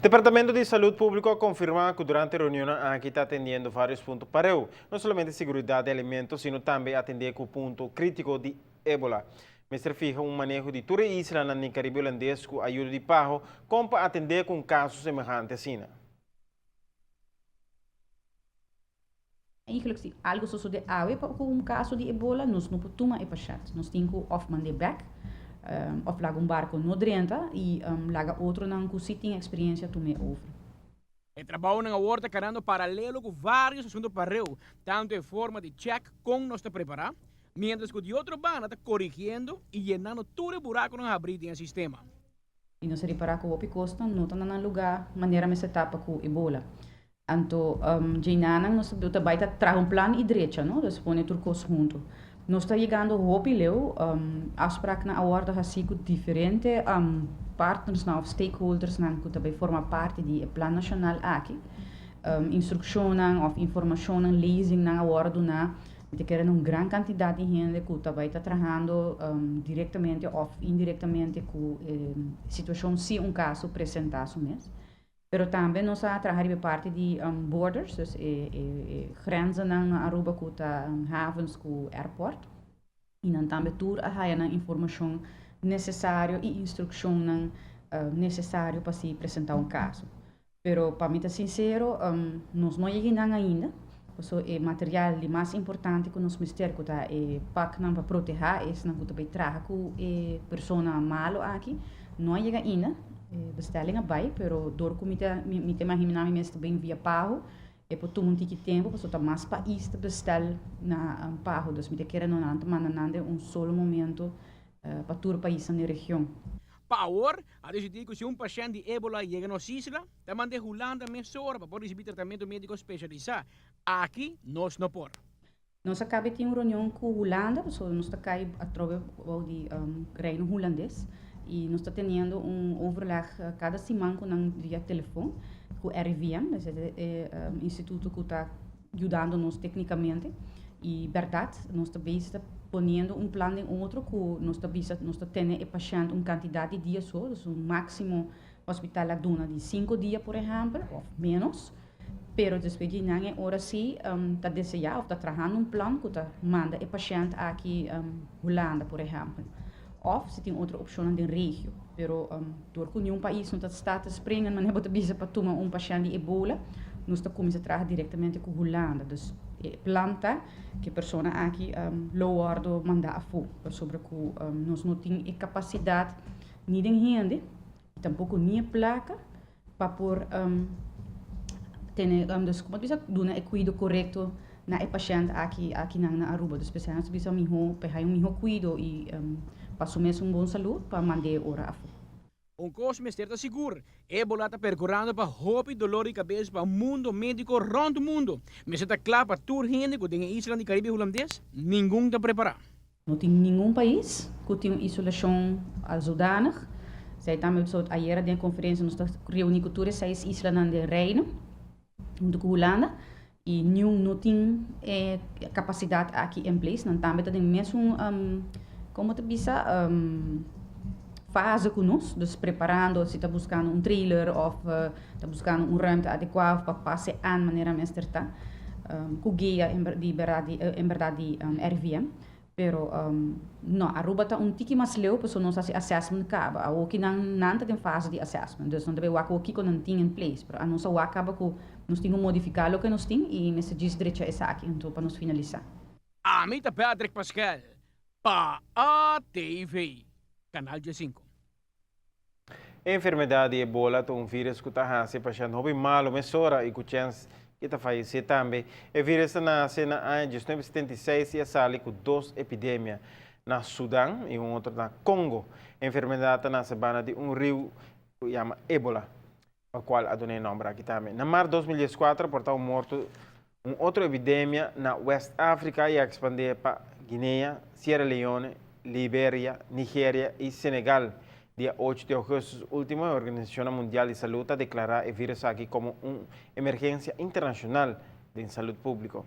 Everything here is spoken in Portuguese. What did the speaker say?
Departamento de Salud Pública confirma que durante a reunião aqui está atendendo vários pontos pareu, não somente segurança de alimentos, sino também atender com o ponto crítico de ébola. Mestre fija manejo de toda a isla na Caribe holandês com ajuda de pago, como para atender com casos semelhantes assim. Eigenlijk zie algo zoals de AWE com um caso de ebola, nós não podemos ir para nós temos of mandar back, of laga barco no drenta e laga outro não que se tem experiência também over. O trabalho na horta carando paralelo com vários assuntos para tanto em forma de check como nós está preparado, mientras que de outro banda está corrigindo e llenando todo o buraco no abrir no sistema. E nós reparar que o costa não está no lugar maneira me se tapa com ebola. Anto, Jainanang, nós também traz um plano e direita, não? Nós põe tudo junto. Nós está chegando hoop e leu, afspraak na awarda assim com diferentes partners, of stakeholders, que também formam parte do plano nacional aqui. Instruções, of informação, leasing na awarda na de que uma grande quantidade de gente que também está trabalhando diretamente ou indiretamente com situação se caso apresentasse mesmo. Pero também nós trabalhamos parte de borders, dus grenzen na Aruba com havens com airport. E nós também tour a informação necessária e instrução necessária para se apresentar caso. Pero para mim ser sincero, nós não chegamos ainda. O material mais importante que nós ministério é para proteger esse não que traga com pessoa malo aqui, não chega ainda. Bestellingen bij, pero door comité me imagina mesmo bem via pago e por todo um tempo para soltar mais país de bestel na pago, dus me querer não anda manando solo momento para todo o país na região. Power a decidir que se paciente de ébola chega na isla, também de Holanda mesora para poder receber tratamento médico especializado. Aqui nós não por. Nós acabamos de ter uma reunião com a Holanda, nós estamos aqui através do Reino Holandês. E nós estamos tendo overleg cada semana via telefone com o RIVM, o instituto que está ajudando nos tecnicamente. E verdade, nós estamos ponendo plano em outro que nós estamos tendo o paciente quantidade de dias só, máximo hospital de 5 dias, por exemplo, ou menos. Pero depois de não hora sim, está desejando, está trabalhando plano que está manda o paciente aqui Holanda, por exemplo. Of se tem outra opção na região, pero door que nenhum país não está a springen, mas não pode para tomar paciente de ebola, nós está começando a trabalhar diretamente com Holanda, dus planta que a pessoa aqui low ordo manda a fogo, sobre que nós não temos capacidade nem de gente, tampouco nem placa para por ter dus como bisa dar o cuidado correto na paciente aqui na Aruba, dus especialmente bisa miho pegar cuidado e para mesmo bom saúde para mandar ora a fogo. Coisa está seguro, ébola está percorrendo para roupa dolor de cabeça para o mundo médico rond o mundo. Mas está claro para toda gente que tem isla no Caribe holandês, ninguém está preparado. Não tem nenhum país que tem isolação zodanig. Zij também ayer na conferência nós reunimos com todas as islas no Reino, junto com Holanda, e nenhum não tem capacidade aqui em place. Nós também temos mesmo como te bisa fase conosco, dus preparando, se está buscando trailer ou está buscando ruimte adequada para passar a maneira mais certa, com guia em verdade RVM, pero não, Aruba está tiki mais leu, para nós fazer assessment caba, a o que não tem fase de assessment, dus não deve o que não tem em place, pero a nossa o acaba com nós temos modificar o que nós temos e nesse diz direito essa aqui, então para nos finalizar. A mim tá Patrick Pascal. Pa ATV, Canal G5. A enfermidade de ebola é vírus que está se passando bem mal, mas ora e com chance que está falecer também. O vírus nasce na ano de 1976 e sale com 2 epidemias na Sudão e outra na Congo. A enfermidade nasce bana de rio que chama ebola, o qual adonei nome aqui também. Na março de 2004, portou morto outra epidemia na West África e expandiu para Guiné, Sierra Leone, Libéria, Nigéria e Senegal. Dia 8 de agosto último, a Organização Mundial de Saúde declarou o vírus aqui como uma emergência internacional de saúde pública.